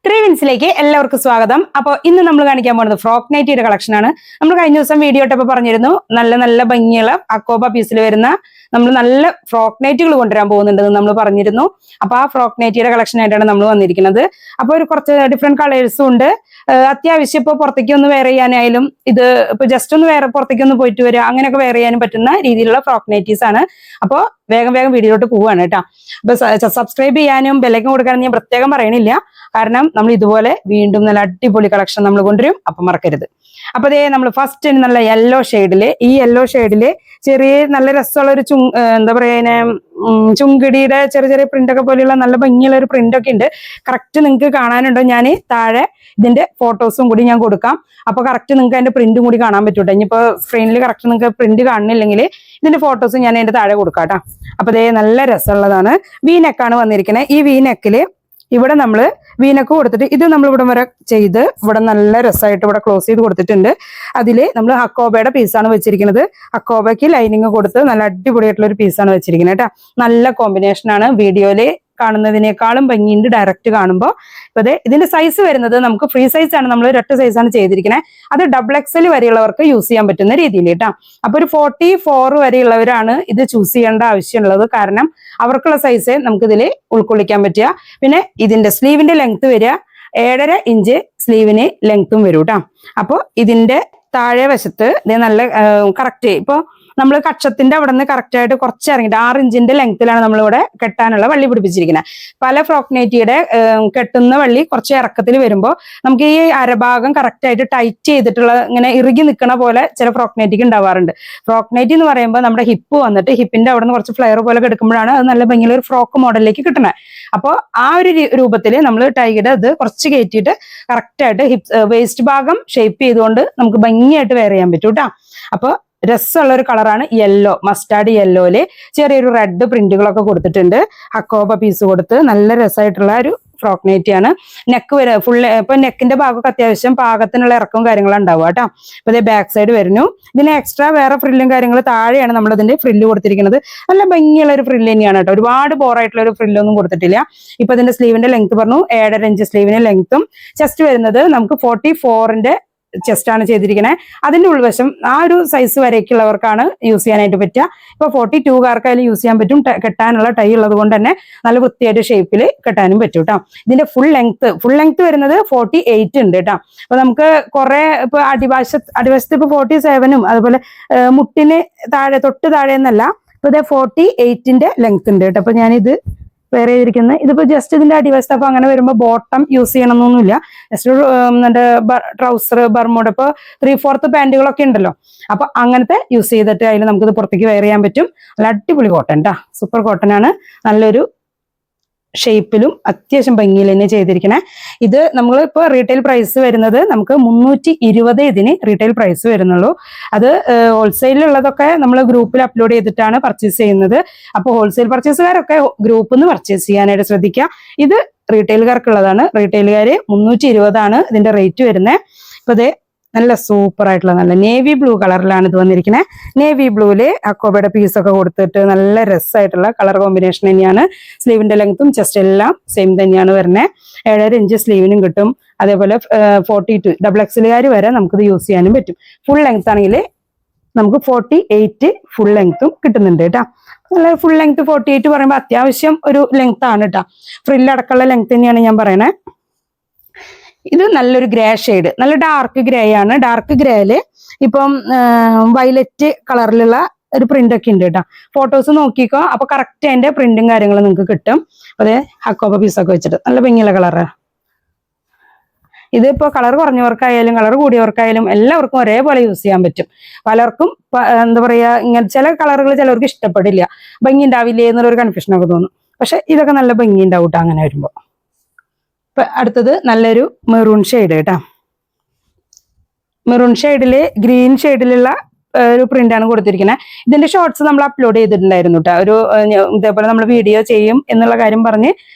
ത്രീവിൻസിലേക്ക് എല്ലാവർക്കും സ്വാഗതം. അപ്പോൾ ഇന്ന് നമ്മൾ കാണിക്കാൻ പോകുന്നത് ഫ്രോക്ക് നൈറ്റിയുടെ കളക്ഷൻ ആണ്. നമ്മൾ കഴിഞ്ഞ ദിവസം വീഡിയോ ഇട്ടപ്പോൾ പറഞ്ഞിരുന്നു നല്ല നല്ല ഭംഗിയുള്ള അക്കോബ പീസിൽ വരുന്ന നമ്മൾ നല്ല ഫ്രോക്ക് നൈറ്റുകൾ കൊണ്ടുവരാൻ പോകുന്നുണ്ടെന്ന് നമ്മൾ പറഞ്ഞിരുന്നു. അപ്പൊ ആ ഫ്രോക്ക് നൈറ്റിയുടെ കളക്ഷൻ ആയിട്ടാണ് നമ്മൾ വന്നിരിക്കുന്നത്. അപ്പോൾ ഒരു കുറച്ച് ഡിഫറെന്റ് കളേഴ്സും ഉണ്ട്. അത്യാവശ്യം ഇപ്പോൾ പുറത്തേക്ക് ഒന്ന് വെയർ ചെയ്യാനായാലും ഇത് ഇപ്പൊ ജസ്റ്റ് ഒന്ന് വേറെ പുറത്തേക്ക് ഒന്ന് പോയിട്ട് വരിക അങ്ങനെയൊക്കെ വെയർ ചെയ്യാനും പറ്റുന്ന രീതിയിലുള്ള ഫ്രോക്ക് നൈറ്റീസ് ആണ്. അപ്പോൾ വേഗം വീഡിയോയിലോട്ട് പോവാണ് കേട്ടോ. അപ്പൊ സബ്സ്ക്രൈബ് ചെയ്യാനും ബെല്ലൈക്കൻ കൊടുക്കാനും ഞാൻ പ്രത്യേകം പറയണില്ല, കാരണം നമ്മൾ ഇതുപോലെ വീണ്ടും നല്ല അടിപൊളി കളക്ഷൻ നമ്മൾ കൊണ്ടുവരും. അപ്പൊ മറക്കരുത്. അപ്പൊ അതേ നമ്മൾ ഫസ്റ്റ് നല്ല യെല്ലോ ഷെയ്ഡില്, ഈ യെല്ലോ ഷെയ്ഡില് ചെറിയ നല്ല രസമുള്ള ഒരു എന്താ പറയാ ചുങ്കിടിയുടെ ചെറിയ ചെറിയ പ്രിന്റ് ഒക്കെ പോലെയുള്ള നല്ല ഭംഗിയുള്ള ഒരു പ്രിന്റ് ഒക്കെ ഉണ്ട്. കറക്റ്റ് നിങ്ങൾക്ക് കാണാനുണ്ടോ? ഞാൻ താഴെ ഇതിന്റെ ഫോട്ടോസും കൂടി ഞാൻ കൊടുക്കാം. അപ്പൊ കറക്റ്റ് നിങ്ങൾക്ക് അതിന്റെ പ്രിന്റും കൂടി കാണാൻ പറ്റൂട്ടെ. ഇനിയിപ്പോ സ്ക്രീനിൽ കറക്റ്റ് നിങ്ങൾക്ക് പ്രിന്റ് കാണുന്നില്ലെങ്കിൽ ഇതിന്റെ ഫോട്ടോസ് ഞാൻ അതിന്റെ താഴെ കൊടുക്കാം കേട്ടോ. അപ്പൊ അതേ നല്ല രസമുള്ളതാണ്. വി നെക്കാണ് വന്നിരിക്കുന്നത്. ഈ വി നെക്കില് ഇവിടെ നമ്മൾ വീനക്ക് കൊടുത്തിട്ട് ഇത് നമ്മൾ ഇവിടെ വരെ ചെയ്ത് ഇവിടെ നല്ല രസമായിട്ട് ഇവിടെ ക്ലോസ് ചെയ്ത് കൊടുത്തിട്ടുണ്ട്. അതില് നമ്മൾ അക്കോബയുടെ പീസാണ് വെച്ചിരിക്കുന്നത്. അക്കോബയ്ക്ക് ലൈനിങ് കൊടുത്ത് നല്ല അടിപൊളിയായിട്ടുള്ള ഒരു പീസാണ് വെച്ചിരിക്കുന്നത് കേട്ടോ. നല്ല കോമ്പിനേഷനാണ്. വീഡിയോയില് കാണുന്നതിനേക്കാളും ഭംഗിയുണ്ട് ഡയറക്റ്റ് കാണുമ്പോൾ. ഇപ്പൊ ഇതിന്റെ സൈസ് വരുന്നത് നമുക്ക് ഫ്രീ സൈസ് ആണ്, നമ്മൾ 2 സൈസാണ് ചെയ്തിരിക്കുന്നത്. അത് XXL വരെയുള്ളവർക്ക് യൂസ് ചെയ്യാൻ പറ്റുന്ന രീതിയിൽ കേട്ടോ. അപ്പൊ ഒരു 44 വരെയുള്ളവരാണ് ഇത് ചൂസ് ചെയ്യേണ്ട ആവശ്യമുള്ളത്, കാരണം അവർക്കുള്ള സൈസ് നമുക്ക് ഇതിൽ ഉൾക്കൊള്ളിക്കാൻ പറ്റുക. പിന്നെ ഇതിന്റെ സ്ലീവിന്റെ ലെങ്ത് വരിക 7.5 ഇഞ്ച് സ്ലീവിന് ലെങ്ത്തും വരും കേട്ടോ. അപ്പോൾ ഇതിന്റെ താഴെ വശത്ത് ഇത് നല്ല കറക്റ്റ് ഇപ്പൊ നമ്മൾ കക്ഷത്തിന്റെ അവിടെ നിന്ന് കറക്റ്റ് ആയിട്ട് കുറച്ച് ഇറങ്ങിയിട്ട് 6 ഇഞ്ചിന്റെ ലെങ്ത്തിലാണ് നമ്മളിവിടെ കെട്ടാനുള്ള വള്ളി പിടിപ്പിച്ചിരിക്കുന്നത്. പല ഫ്രോക്ക് നൈറ്റിയുടെ കെട്ടുന്ന വള്ളി കുറച്ച് ഇറക്കത്തിൽ വരുമ്പോൾ നമുക്ക് ഈ അരഭാഗം കറക്റ്റ് ആയിട്ട് ടൈറ്റ് ചെയ്തിട്ടുള്ള ഇങ്ങനെ ഇറുകി നിൽക്കണ പോലെ ചില ഫ്രോക്ക് നൈറ്റിക്ക് ഉണ്ടാവാറുണ്ട്. ഫ്രോക്ക് നൈറ്റി എന്ന് പറയുമ്പോൾ നമ്മുടെ ഹിപ്പ് വന്നിട്ട് ഹിപ്പിന്റെ അവിടെ നിന്ന് കുറച്ച് ഫ്ലെയർ പോലെ കിടക്കുമ്പോഴാണ് അത് നല്ല ഭംഗിയുള്ള ഒരു ഫ്രോക്ക് മോഡലിലേക്ക് കിട്ടുന്നത്. അപ്പോൾ ആ ഒരു രൂപത്തിൽ നമ്മൾ ടൈയുടെ അത് കുറച്ച് കയറ്റിയിട്ട് കറക്റ്റ് ആയിട്ട് വേസ്റ്റ് ഭാഗം ഷേപ്പ് ചെയ്തുകൊണ്ട് നമുക്ക് ഭംഗിയായിട്ട് വെയർ ചെയ്യാൻ പറ്റും കേട്ടോ. അപ്പൊ രസമുള്ള ഒരു കളറാണ് യെല്ലോ, മസ്റ്റാർഡ് യെല്ലോയില് ചെറിയൊരു റെഡ് പ്രിന്റുകളൊക്കെ കൊടുത്തിട്ടുണ്ട്. അക്കോബ പീസ് കൊടുത്ത് നല്ല രസമായിട്ടുള്ള ഒരു ഫ്രോക്ക് നൈറ്റിയാണ്. നെക്ക് വരെ ഫുള്ള് ഇപ്പൊ നെക്കിന്റെ ഭാഗമൊക്കെ അത്യാവശ്യം പാകത്തിനുള്ള ഇറക്കവും കാര്യങ്ങളും ഉണ്ടാവുക കേട്ടോ. അപ്പൊ ഇതേ ബാക്ക് സൈഡ് വരുന്നു. ഇതിന് എക്സ്ട്രാ വേറെ ഫ്രില്ലും കാര്യങ്ങളും താഴെയാണ് നമ്മൾ ഇതിന്റെ ഫ്രില്ല് കൊടുത്തിരിക്കുന്നത്. നല്ല ഭംഗിയുള്ള ഒരു ഫ്രില്ല് തന്നെയാണ് കേട്ടോ. ഒരുപാട് ബോറായിട്ടുള്ള ഒരു ഫ്രില്ലൊന്നും കൊടുത്തിട്ടില്ല. ഇപ്പൊ ഇതിന്റെ സ്ലീവിന്റെ ലെങ്ത് പറഞ്ഞു 7.5 ഇഞ്ച് സ്ലീവിന്റെ ലെങ്ത്തും. ചെസ്റ്റ് വരുന്നത് നമുക്ക് 44ന്റെ ചെസ്റ്റ് ആണ് ചെയ്തിരിക്കുന്നത്. അതിന്റെ ഉൾവശം ആ ഒരു സൈസ് വരേക്കുള്ളവർക്കാണ് യൂസ് ചെയ്യാനായിട്ട് പറ്റുക. ഇപ്പൊ 42കാർക്കായാലും യൂസ് ചെയ്യാൻ പറ്റും. കെട്ടാനുള്ള ടൈ ഉള്ളത് കൊണ്ട് തന്നെ നല്ല വൃത്തിയായിട്ട് ഷേപ്പിൽ കെട്ടാനും പറ്റും കേട്ടോ. ഇതിന്റെ ഫുൾ ലെങ്ത് വരുന്നത് 48 ഉണ്ട് കേട്ടോ. അപ്പൊ നമുക്ക് കുറെ ഇപ്പൊ അടിവശത്ത് ഇപ്പൊ 47ഉം അതുപോലെ മുട്ടിന് താഴെ തൊട്ട് താഴെ എന്നല്ല, ഇപ്പൊ ഇതേ 48ന്റെ ലെങ്ത് ഉണ്ട് കേട്ടോ. അപ്പൊ ഞാനിത് വേറെ ചെയ്തിരിക്കുന്നത് ഇതിപ്പോ ജസ്റ്റ് ഇതിന്റെ അടിവശത്ത്. അപ്പൊ അങ്ങനെ വരുമ്പോൾ ബോട്ടം യൂസ് ചെയ്യണമെന്നൊന്നുമില്ല. ജസ്റ്റ് ഒരു ട്രൗസർ ബർമൂഡ് ഇപ്പൊ 3/4 പാന്റുകളൊക്കെ ഉണ്ടല്ലോ, അപ്പൊ അങ്ങനത്തെ യൂസ് ചെയ്തിട്ട് അതിൽ നമുക്കിത് പുറത്തേക്ക് വെയർ ചെയ്യാൻ പറ്റും. നല്ല അടിപൊളി കോട്ടൺ ട്ടാ, സൂപ്പർ കോട്ടൺ ആണ്. നല്ലൊരു ഷേപ്പിലും അത്യാവശ്യം ഭംഗിയിൽ തന്നെ ചെയ്തിരിക്കണേ. ഇത് നമ്മൾ ഇപ്പോൾ റീറ്റെയിൽ പ്രൈസ് വരുന്നത് നമുക്ക് 320 ഇതിന് റീറ്റെയിൽ പ്രൈസ് വരുന്നുള്ളൂ. അത് ഹോൾസെയിലുള്ളതൊക്കെ നമ്മൾ ഗ്രൂപ്പിൽ അപ്ലോഡ് ചെയ്തിട്ടാണ് പർച്ചേസ് ചെയ്യുന്നത്. അപ്പോൾ ഹോൾസെയിൽ പർച്ചേസുകാരൊക്കെ ഗ്രൂപ്പിൽ നിന്ന് പർച്ചേസ് ചെയ്യാനായിട്ട് ശ്രദ്ധിക്കുക. ഇത് റീറ്റെയിലുകാർക്കുള്ളതാണ്. റീറ്റെയിലുകാർ 320 ഇതിന്റെ റേറ്റ് വരുന്നത്. ഇപ്പൊ ഇത് നല്ല സൂപ്പർ ആയിട്ടുള്ള നല്ല നേവി ബ്ലൂ കളറിലാണ് ഇത് വന്നിരിക്കുന്നത്. നേവി ബ്ലൂവില് അക്കോബയുടെ പീസൊക്കെ കൊടുത്തിട്ട് നല്ല രസമായിട്ടുള്ള കളർ കോമ്പിനേഷൻ തന്നെയാണ്. സ്ലീവിന്റെ ലെങ്ത്തും ചെസ്റ്റ് എല്ലാം സെയിം തന്നെയാണ് വരുന്നത്. 7.5 ഇഞ്ച് സ്ലീവിനും കിട്ടും. അതേപോലെ 42 XXL വരെ നമുക്കിത് യൂസ് ചെയ്യാനും പറ്റും. ഫുൾ ലെങ്ത് ആണെങ്കിൽ നമുക്ക് 48 ഫുൾ ലെങ്ത്തും കിട്ടുന്നുണ്ട് കേട്ടോ. നല്ല ഫുൾ ലെങ്ത് 48 പറയുമ്പോൾ അത്യാവശ്യം ഒരു ലെങ്ത് ആണ് കേട്ടോ. ഫ്രില്ലടക്കമുള്ള ലെങ്ത് തന്നെയാണ് ഞാൻ പറയണേ. ഇത് നല്ലൊരു ഗ്രേ ഷെയ്ഡ്, നല്ല ഡാർക്ക് ഗ്രേ ആണ്. ഡാർക്ക് ഗ്രേയില് ഇപ്പം വയലറ്റ് കളറിലുള്ള ഒരു പ്രിന്റ് ഒക്കെ ഉണ്ട് കേട്ടോ. ഫോട്ടോസ് നോക്കിക്കോ, അപ്പൊ കറക്റ്റ് അതിന്റെ പ്രിന്റും കാര്യങ്ങളും നിങ്ങൾക്ക് കിട്ടും. അതെ അക്കോബ പീസൊക്കെ വെച്ചിട്ട് നല്ല ഭംഗിയുള്ള കളറ്. ഇതിപ്പോ കളർ കുറഞ്ഞവർക്കായാലും കളർ കൂടിയവർക്കായാലും എല്ലാവർക്കും ഒരേപോലെ യൂസ് ചെയ്യാൻ പറ്റും. പലർക്കും എന്താ പറയാ ഇങ്ങനെ ചില കളറുകൾ ചിലവർക്ക് ഇഷ്ടപ്പെടില്ല, ഭംഗി ഉണ്ടാവില്ലേ എന്നുള്ളൊരു കൺഫ്യൂഷനൊക്കെ തോന്നും. പക്ഷെ ഇതൊക്കെ നല്ല ഭംഗി ഉണ്ടാവും കേട്ടോ അങ്ങനെ വരുമ്പോ. ഇപ്പൊ അടുത്തത് നല്ലൊരു മെറൂൺ ഷെയ്ഡ് കേട്ടോ. മെറൂൺ ഷെയ്ഡില് ഗ്രീൻ ഷെയ്ഡിലുള്ള ഒരു പ്രിന്റ് ആണ് കൊടുത്തിരിക്കുന്നത്. ഇതിന്റെ ഷോർട്സ് നമ്മൾ അപ്ലോഡ് ചെയ്തിട്ടുണ്ടായിരുന്നു കേട്ടോ. ഒരു ഇതേപോലെ നമ്മൾ വീഡിയോ ചെയ്യും എന്നുള്ള കാര്യം പറഞ്ഞ്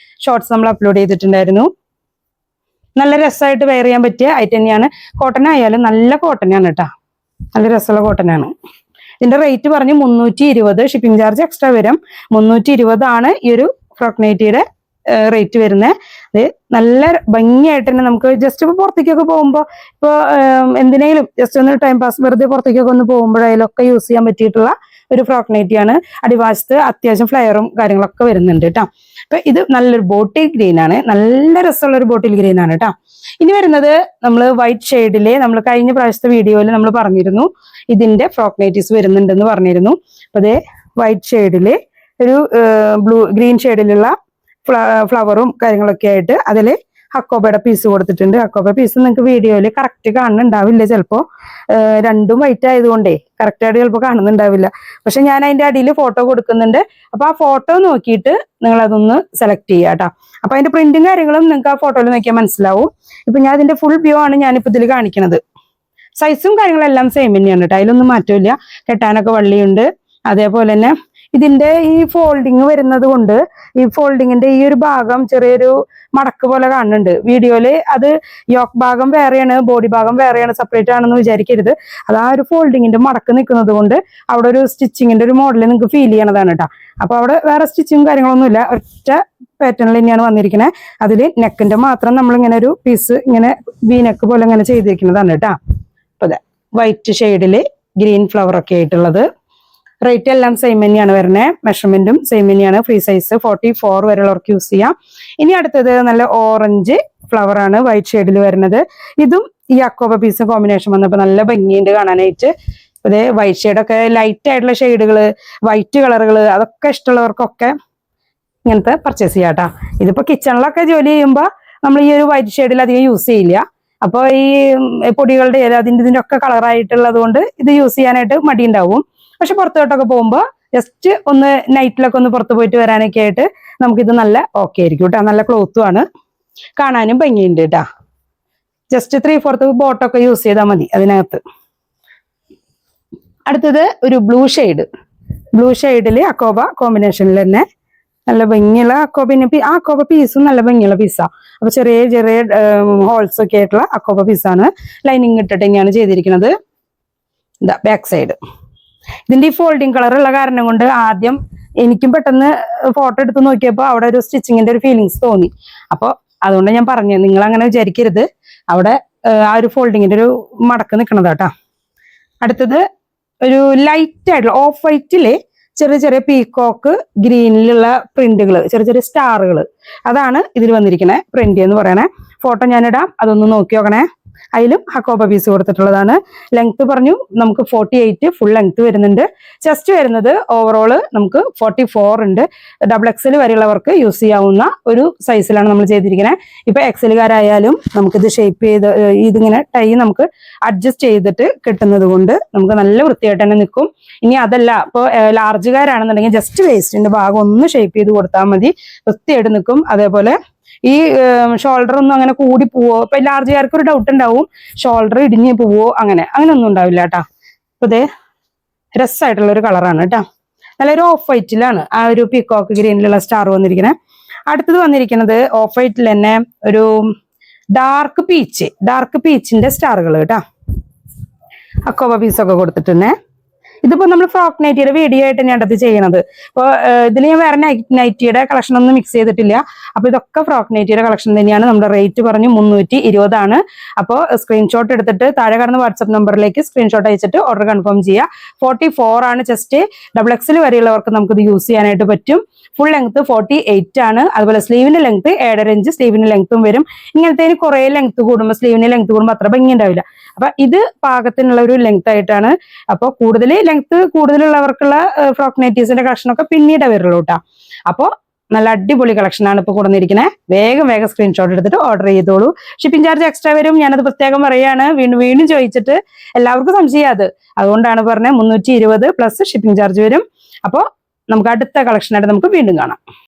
ഷോർട്സ് നമ്മൾ അപ്ലോഡ് ചെയ്തിട്ടുണ്ടായിരുന്നു. നല്ല രസമായിട്ട് വെയർ ചെയ്യാൻ പറ്റിയ ഐറ്റം തന്നെയാണ്. കോട്ടൺ ആയാലും നല്ല കോട്ടൺ ആണ് കേട്ടോ. നല്ല രസമുള്ള കോട്ടൺ ആണ്. ഇതിന്റെ റേറ്റ് പറഞ്ഞ് 320. ഷിപ്പിംഗ് ചാർജ് എക്സ്ട്രാ വരും. 320 ആണ് ഈ ഒരു ഫ്രോക്ക് നൈറ്റിയുടെ റേറ്റ് വരുന്നത്. അത് നല്ല ഭംഗിയായിട്ട് തന്നെ നമുക്ക് ജസ്റ്റ് ഇപ്പോൾ പുറത്തേക്കൊക്കെ പോകുമ്പോൾ ഇപ്പോൾ എന്തിനേലും ജസ്റ്റ് ഒന്ന് ടൈം പാസ് വെറുതെ പുറത്തേക്കൊക്കെ ഒന്ന് പോകുമ്പോഴായാലും ഒക്കെ യൂസ് ചെയ്യാൻ പറ്റിയിട്ടുള്ള ഒരു ഫ്രോക്ക് നൈറ്റിയാണ്. അടിവാശത്ത് അത്യാവശ്യം ഫ്ലെയറും കാര്യങ്ങളൊക്കെ വരുന്നുണ്ട് കേട്ടോ. അപ്പൊ ഇത് നല്ലൊരു ബോട്ടിൽ ഗ്രീൻ ആണ്, നല്ല രസമുള്ള ഒരു ബോട്ടിൽ ഗ്രീൻ ആണ് കേട്ടോ. ഇനി വരുന്നത് നമ്മൾ വൈറ്റ് ഷെയ്ഡില് നമ്മൾ കഴിഞ്ഞ പ്രാവശ്യത്തെ വീഡിയോയിൽ നമ്മൾ പറഞ്ഞിരുന്നു ഇതിന്റെ ഫ്രോക്ക് നൈറ്റീസ് വരുന്നുണ്ടെന്ന് പറഞ്ഞിരുന്നു. അപ്പൊ അതേ വൈറ്റ് ഷെയ്ഡില് ഒരു ഗ്രീൻ ഷെയ്ഡിലുള്ള ഫ്ലവറും കാര്യങ്ങളൊക്കെ ആയിട്ട് അതിൽ ഹക്കോബയുടെ പീസ് കൊടുത്തിട്ടുണ്ട്. ഹക്കോബ പീസ് നിങ്ങൾക്ക് വീഡിയോയിൽ കറക്റ്റ് കാണുന്നുണ്ടാവില്ല, ചിലപ്പോൾ രണ്ടും വൈറ്റ് ആയതുകൊണ്ടേ കറക്റ്റായിട്ട് ചിലപ്പോൾ കാണുന്നുണ്ടാവില്ല. പക്ഷെ ഞാൻ അതിന്റെ അടിയിൽ ഫോട്ടോ കൊടുക്കുന്നുണ്ട്. അപ്പൊ ആ ഫോട്ടോ നോക്കിയിട്ട് നിങ്ങൾ അതൊന്ന് സെലക്ട് ചെയ്യുക കേട്ടോ. അപ്പൊ അതിന്റെ പ്രിന്റും കാര്യങ്ങളും നിങ്ങൾക്ക് ആ ഫോട്ടോയിൽ നോക്കിയാൽ മനസ്സിലാവും. ഇപ്പൊ ഞാൻ അതിന്റെ ഫുൾ വ്യൂ ആണ് ഞാനിപ്പോ ഇതിൽ കാണിക്കുന്നത്. സൈസും കാര്യങ്ങളെല്ലാം സെയിം തന്നെയാണ് കേട്ടോ, അതിലൊന്നും മാറ്റമില്ല. കെട്ടാനൊക്കെ വള്ളിയുണ്ട്. അതേപോലെ തന്നെ ഇതിന്റെ ഈ ഫോൾഡിങ് വരുന്നത് കൊണ്ട് ഈ ഫോൾഡിങ്ങിന്റെ ഈ ഒരു ഭാഗം ചെറിയൊരു മടക്ക് പോലെ കാണുന്നുണ്ട് വീഡിയോയില്. അത് യോക്ക് ഭാഗം വേറെയാണ്, ബോഡി ഭാഗം വേറെയാണ്, സെപ്പറേറ്റ് ആണെന്ന് വിചാരിക്കരുത്. അത് ആ ഒരു ഫോൾഡിങ്ങിന്റെ മടക്ക് നിൽക്കുന്നത് കൊണ്ട് അവിടെ ഒരു സ്റ്റിച്ചിങ്ങിന്റെ ഒരു മോഡൽ നിങ്ങൾക്ക് ഫീൽ ചെയ്യണതാണ് കേട്ടോ. അപ്പൊ അവിടെ വേറെ സ്റ്റിച്ചിങ്ങും കാര്യങ്ങളൊന്നുമില്ല, ഒറ്റ പാറ്റേണിൽ തന്നെയാണ് വന്നിരിക്കുന്നത്. അതിൽ നെക്കിന്റെ മാത്രം നമ്മളിങ്ങനെ ഒരു പീസ് ഇങ്ങനെ വി നെക്ക് പോലെ ഇങ്ങനെ ചെയ്തിരിക്കുന്നതാണ് കേട്ടോ. അപ്പൊ അതെ വൈറ്റ് ഷെയ്ഡില് ഗ്രീൻ ഫ്ലവർ ഒക്കെ ആയിട്ടുള്ളത്. റേറ്റ് എല്ലാം സെയിം തന്നെയാണ് വരുന്നത്, മെഷർമെന്റും സെയിം തന്നെയാണ്. ഫ്രീ സൈസ് 44 വരെയുള്ളവർക്ക് യൂസ് ചെയ്യാം. ഇനി അടുത്തത് നല്ല ഓറഞ്ച് ഫ്ലവർ ആണ് വൈറ്റ് ഷെയ്ഡിൽ വരുന്നത്. ഇതും ഈ അക്കോബ പീസ് കോമ്പിനേഷൻ വന്നപ്പോൾ നല്ല ഭംഗിയുണ്ട് കാണാനായിട്ട്. അതേ വൈറ്റ് ഷെയ്ഡൊക്കെ ലൈറ്റ് ആയിട്ടുള്ള ഷെയ്ഡുകള്, വൈറ്റ് കളറുകള് അതൊക്കെ ഇഷ്ടമുള്ളവർക്കൊക്കെ ഇങ്ങനത്തെ പർച്ചേസ് ചെയ്യാം കേട്ടോ. ഇതിപ്പോ കിച്ചണിലൊക്കെ ജോലി ചെയ്യുമ്പോൾ നമ്മൾ ഈ ഒരു വൈറ്റ് ഷെയ്ഡിൽ അധികം യൂസ് ചെയ്യില്ല. അപ്പോൾ ഈ പൊടികളുടെ ഇതിന്റെ ഒക്കെ കളറായിട്ടുള്ളത് കൊണ്ട് ഇത് യൂസ് ചെയ്യാനായിട്ട് മടിയുണ്ടാവും. പക്ഷെ പുറത്തോട്ടൊക്കെ പോകുമ്പോൾ ജസ്റ്റ് ഒന്ന് നൈറ്റിലൊക്കെ ഒന്ന് പുറത്ത് പോയിട്ട് വരാനൊക്കെ ആയിട്ട് നമുക്കിത് നല്ല ഓക്കെ ആയിരിക്കും കേട്ടോ. നല്ല ക്ലോത്തും ആണ്, കാണാനും ഭംഗിയുണ്ട് കേട്ടോ. ജസ്റ്റ് 3/4 ബോട്ടൊക്കെ യൂസ് ചെയ്താൽ മതി അതിനകത്ത്. അടുത്തത് ഒരു ബ്ലൂ ഷെയ്ഡിൽ അക്കോബ കോമ്പിനേഷനിൽ തന്നെ നല്ല ഭംഗിയുള്ള ആ അക്കോബ പീസും നല്ല ഭംഗിയുള്ള പീസാണ്. അപ്പൊ ചെറിയ ചെറിയ ഹോൾസ് ഒക്കെ ആയിട്ടുള്ള അക്കോബ പീസാണ്. ലൈനിങ് ഇട്ടിട്ട് തന്നെയാണ് ചെയ്തിരിക്കുന്നത്. ഇതാ ബാക്ക് സൈഡ്. ഇതിന്റെ ഈ ഫോൾഡിങ് കളർ ഉള്ള കാരണം കൊണ്ട് ആദ്യം എനിക്കും പെട്ടെന്ന് ഫോട്ടോ എടുത്ത് നോക്കിയപ്പോൾ അവിടെ ഒരു സ്റ്റിച്ചിങ്ങിന്റെ ഒരു ഫീലിങ്സ് തോന്നി. അപ്പോൾ അതുകൊണ്ട് ഞാൻ പറഞ്ഞു, നിങ്ങൾ അങ്ങനെ വിചാരിക്കരുത്, അവിടെ ആ ഒരു ഫോൾഡിങ്ങിന്റെ ഒരു മടക്ക് നിൽക്കണത് കേട്ടോ. അടുത്തത് ഒരു ലൈറ്റ് ആയിട്ടുള്ള ഓഫ് വൈറ്റില് ചെറിയ ചെറിയ പീകോക്ക് ഗ്രീനിലുള്ള പ്രിന്റുകൾ, ചെറിയ ചെറിയ സ്റ്റാറുകൾ, അതാണ് ഇതിൽ വന്നിരിക്കുന്നത് പ്രിന്റ് എന്ന് പറയണേ. ഫോട്ടോ ഞാനിടാം, അതൊന്ന് നോക്കി നോക്കണേ. അതിലും ഹക്കോബ പീസ് കൊടുത്തിട്ടുള്ളതാണ്. ലെങ്ത് പറഞ്ഞു നമുക്ക് 48 ഫുൾ ലെങ്ത് വരുന്നുണ്ട്. ചെസ്റ്റ് വരുന്നത് ഓവറോള് നമുക്ക് 44 ഉണ്ട്. XXL വരെയുള്ളവർക്ക് യൂസ് ചെയ്യാവുന്ന ഒരു സൈസിലാണ് നമ്മൾ ചെയ്തിരിക്കുന്നത്. ഇപ്പൊ XL-കാരായാലും നമുക്കിത് ഷേപ്പ് ചെയ്ത് ഇതിങ്ങനെ ടൈ നമുക്ക് അഡ്ജസ്റ്റ് ചെയ്തിട്ട് കിട്ടുന്നത് കൊണ്ട് നമുക്ക് നല്ല വൃത്തിയായിട്ട് തന്നെ നിൽക്കും. ഇനി അതല്ല ഇപ്പോൾ ലാർജുകാരാണെന്നുണ്ടെങ്കിൽ ജസ്റ്റ് വേസ്റ്റിന്റെ ഭാഗം ഒന്ന് ഷേപ്പ് ചെയ്ത് കൊടുത്താൽ മതി, വൃത്തിയായിട്ട് നിൽക്കും. അതേപോലെ ഈ ഷോൾഡർ ഒന്നും അങ്ങനെ കൂടി പോവോ, ഇപ്പൊ ലാർജുകാർക്ക് ഒരു ഡൗട്ട് ഉണ്ടാവും, ഷോൾഡർ ഇടിഞ്ഞ് പോവോ, അങ്ങനെ ഒന്നും ഉണ്ടാവില്ല കേട്ടോ. അപ്പൊ ഇതേ രസമായിട്ടുള്ള ഒരു കളറാണ് കേട്ടോ. നല്ലൊരു ഓഫ് വൈറ്റിലാണ് ആ ഒരു പീകോക്ക് ഗ്രീനിലുള്ള സ്റ്റാർ വന്നിരിക്കുന്നത്. അടുത്തത് വന്നിരിക്കുന്നത് ഓഫ് വൈറ്റിൽ തന്നെ ഒരു ഡാർക്ക് പീച്ചിന്റെ സ്റ്റാറുകൾ കേട്ടോ. അക്കോബ പീസൊക്കെ കൊടുത്തിട്ടുണ്ടേ. ഇതിപ്പോ നമ്മൾ ഫ്രോക്ക് നൈറ്റിയുടെ വീഡിയോ ആയിട്ട് തന്നെയാണ് അത് ചെയ്യണത്. ഇപ്പൊ ഇതിൽ ഞാൻ വേറെ നൈറ്റിയുടെ കളക്ഷൻ ഒന്നും മിക്സ് ചെയ്തിട്ടില്ല. അപ്പൊ ഇതൊക്കെ ഫ്രോക്ക് നൈറ്റിയുടെ കളക്ഷൻ തന്നെയാണ്. നമ്മുടെ റേറ്റ് പറഞ്ഞു 320 ആണ്. അപ്പോൾ സ്ക്രീൻഷോട്ട് എടുത്തിട്ട് താഴെ കാണുന്ന വാട്സ്ആപ്പ് നമ്പറിലേക്ക് സ്ക്രീൻഷോട്ട് അയച്ചിട്ട് ഓർഡർ കൺഫേം ചെയ്യുക. 44 ആണ് ചെസ്റ്റ്. XXL വരെയുള്ളവർക്ക് നമുക്കിത് യൂസ് ചെയ്യാനായിട്ട് പറ്റും. ഫുൾ ലെങ്ത് 48 ആണ്. അതുപോലെ സ്ലീവിന്റെ ലെങ്ത് 7.5 ഇഞ്ച് സ്ലീവിന്റെ ലെങ്ത്തും വരും. ഇങ്ങനത്തെ കുറെ ലെങ്ത് കൂടുമ്പോൾ സ്ലീവിന്റെ ലെങ്ത് കൂടുമ്പോൾ അത്ര ഭംഗി ഉണ്ടാവില്ല. അപ്പൊ ഇത് പാകത്തിനുള്ള ഒരു ലെങ്ത് ആയിട്ടാണ്. അപ്പോൾ കൂടുതൽ ലെങ്ത് കൂടുതലുള്ളവർക്കുള്ള ഫ്രോക്ക് നൈറ്റീസിന്റെ കളക്ഷൻ ഒക്കെ പിന്നീട് വരുള്ളൂ കേട്ടോ. അപ്പോൾ നല്ല അടിപൊളി കളക്ഷനാണ് ഇപ്പോൾ കൊടുത്തിരിക്കുന്നത്. വേഗം സ്ക്രീൻഷോട്ട് എടുത്തിട്ട് ഓർഡർ ചെയ്തോളൂ. ഷിപ്പിംഗ് ചാർജ് എക്സ്ട്രാ വരും. ഞാനത് പ്രത്യേകം പറയാണ്, വീണ്ടും ചോദിച്ചിട്ട് എല്ലാവർക്കും സംശയം അതുകൊണ്ടാണ് പറഞ്ഞത്. 320 പ്ലസ് ഷിപ്പിംഗ് ചാർജ് വരും. അപ്പോൾ നമുക്ക് അടുത്ത കളക്ഷനായിട്ട് നമുക്ക് വീണ്ടും കാണാം.